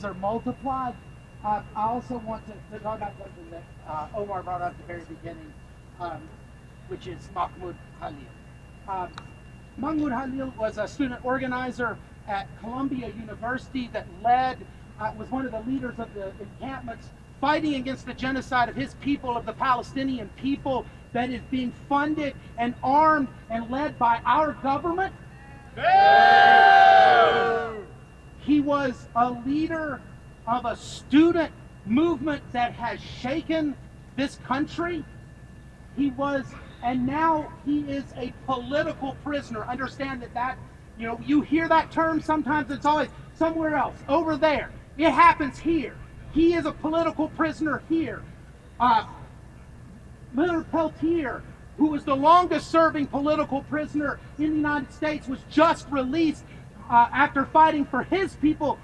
numbers are multiplied. I also want to talk about something that Omar brought up at the very beginning, which is Mahmoud Khalil. Mahmoud Khalil was a student organizer at Columbia University that was one of the leaders of the encampments fighting against the genocide of his people, of the Palestinian people, that is being funded and armed and led by our government. He was a leader of a student movement that has shaken this country. And now he is a political prisoner. Understand that, you hear that term sometimes, it's always somewhere else, over there. It happens here. He is a political prisoner here. Leonard Peltier, who was the longest serving political prisoner in the United States, was just released after fighting for his people,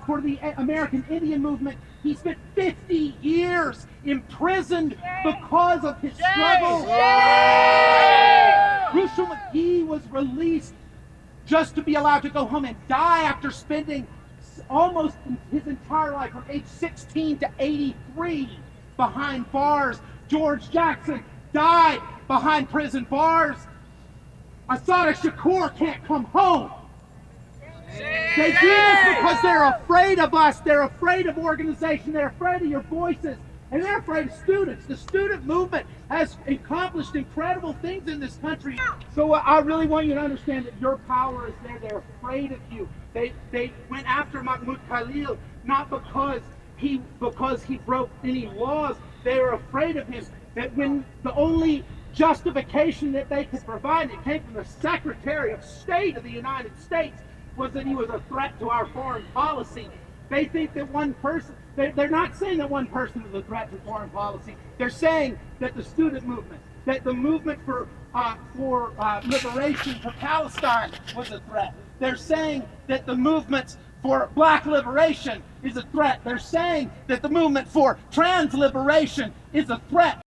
for the American Indian movement. He spent 50 years imprisoned because of his struggle. Russell McGee was released just to be allowed to go home and die after spending almost his entire life, from age 16 to 83, behind bars. George Jackson died behind prison bars. Assata Shakur can't come home. They do this because they're afraid of us. They're afraid of organization. They're afraid of your voices. And they're afraid of students. The student movement has accomplished incredible things in this country. So I really want you to understand that your power is there. They're afraid of you. They went after Mahmoud Khalil not because he broke any laws. They were afraid of him. That when the only justification that they could provide, it came from the Secretary of State of the United States, was that he was a threat to our foreign policy. They think that one person, they're not saying that one person is a threat to foreign policy. They're saying that the student movement, that the movement for liberation for Palestine was a threat. They're saying that the movements for black liberation is a threat. They're saying that the movement for trans liberation is a threat.